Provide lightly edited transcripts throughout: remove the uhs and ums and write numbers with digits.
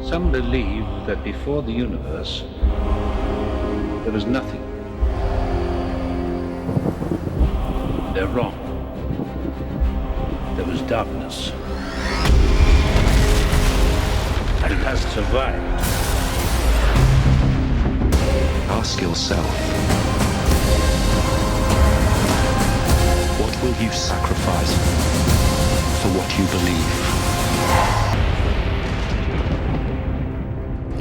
Some believe that before the universe, there was nothing. They're wrong. There was darkness. And it has survived. Ask yourself, what will you sacrifice for what you believe?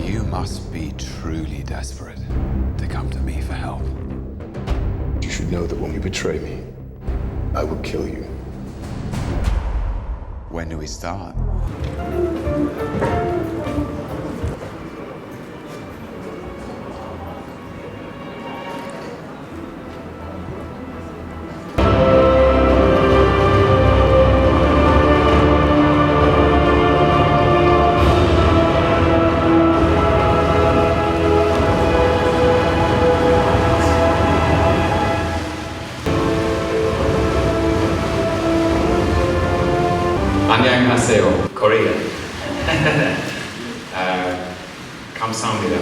You must be truly desperate to come to me for help. You should know that when you betray me, I will kill you. When do we start? 안녕하세요, Korea. 감사합니다.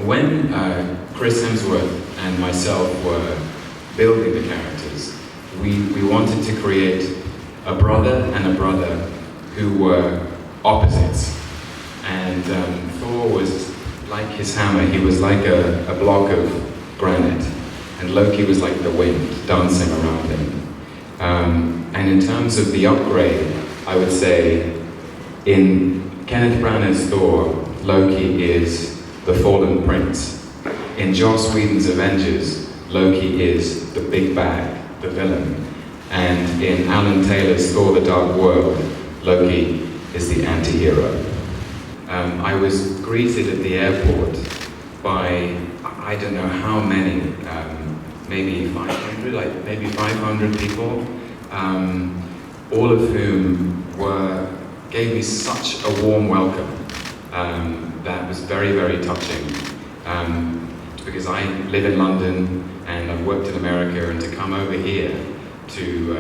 When Chris Hemsworth and myself were building the characters, we wanted to create a brother and a brother who were opposites. And Thor was like his hammer, he was like a block of granite. And Loki was like the wind dancing around him. And in terms of the upgrade, I would say in Kenneth Branagh's Thor, Loki is the fallen prince. In Joss Whedon's Avengers, Loki is the big bad, the villain. And in Alan Taylor's Thor the Dark World, Loki is the anti-hero. I was greeted at the airport by, I don't know how many, maybe 500, maybe 500 people, all of whom gave me such a warm welcome. That was very, very touching. Because I live in London and I've worked in America, and to come over here to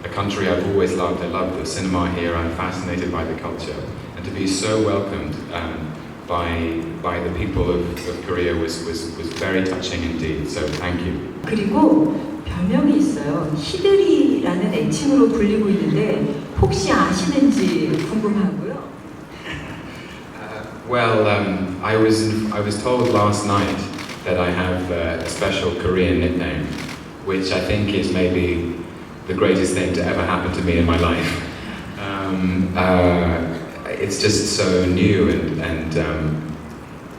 a country I've always loved. I love the cinema here, I'm fascinated by the culture. And to be so welcomed by the people of Korea was very touching indeed. So thank you. 그리고 별명이 있어요. 히들이라는 애칭으로 불리고 있는데 혹시 아시는지 궁금하고요. Well, I was told last night that I have a special Korean nickname, which I think is maybe the greatest thing to ever happen to me in my life. It's just so new, and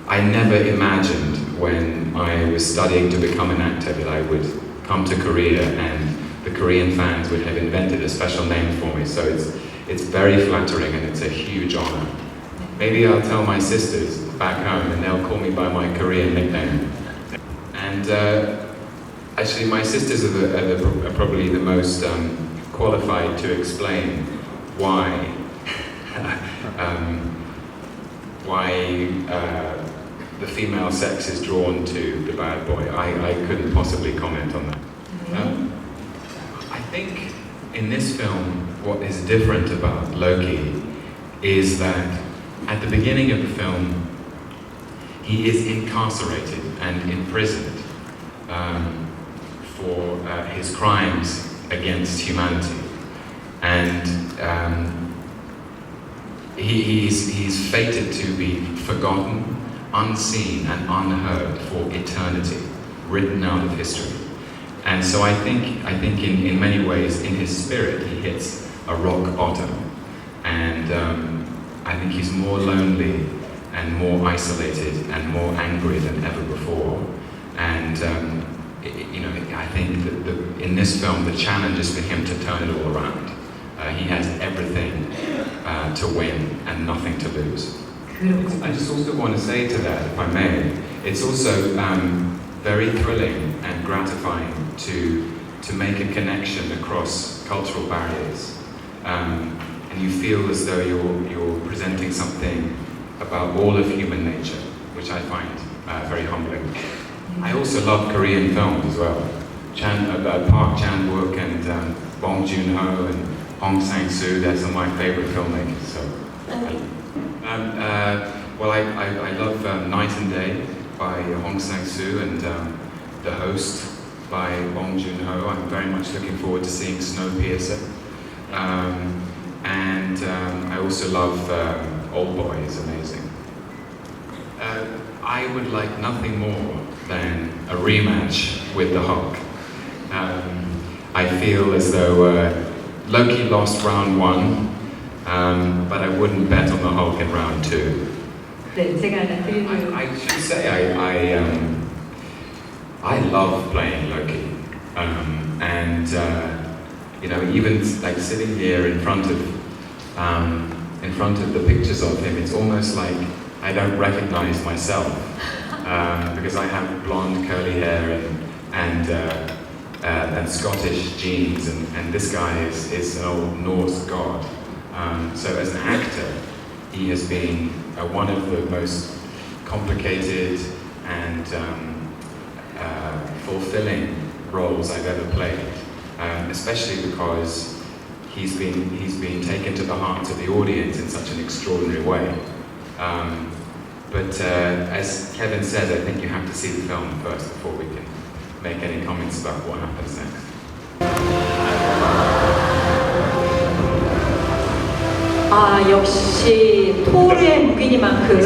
I never imagined when I was studying to become an actor that I would come to Korea and the Korean fans would have invented a special name for me. So it's very flattering and it's a huge honor. Maybe I'll tell my sisters back home and they'll call me by my Korean nickname. And actually my sisters are probably the most qualified to explain why the female sex is drawn to the bad boy. I couldn't possibly comment on that. I think in this film, what is different about Loki is that at the beginning of the film, he is incarcerated and imprisoned for his crimes against humanity. And he's fated to be forgotten, unseen and unheard for eternity, written out of history. And so I think in many ways, in his spirit, he hits a rock bottom. And I think he's more lonely and more isolated and more angry than ever before. And I think that in this film, the challenge is for him to turn it all around. He has everything to win and nothing to lose. I just also want to say to that, if I may, it's also very thrilling and gratifying to make a connection across cultural barriers. And you feel as though you're presenting something about all of human nature, which I find very humbling. I also love Korean films as well. Park Chan-wook and Bong Joon-ho and Hong Sang-soo. They're some of my favorite filmmakers. So, well, I love Night and Day by Hong Sang-soo and The Host by Bong Joon-ho. I'm very much looking forward to seeing Snowpiercer. And I also love Oldboy is amazing. I would like nothing more than a rematch with the Hulk. I feel as though Loki lost round 1, but I wouldn't bet on the Hulk in round 2. 네, 제가 드리는 I should say I love playing Loki, and you know, even like sitting here in front of the pictures of him, it's almost like I don't recognize myself because I have blonde curly hair and Scottish genes, and this guy is an old Norse god. So as an actor, he has been one of the most complicated and fulfilling roles I've ever played, especially because he's been taken to the hearts of the audience in such an extraordinary way. But as Kevin said, I think you have to see the film first before we can make any comments about what happens next. 역시 토르의 무기니만큼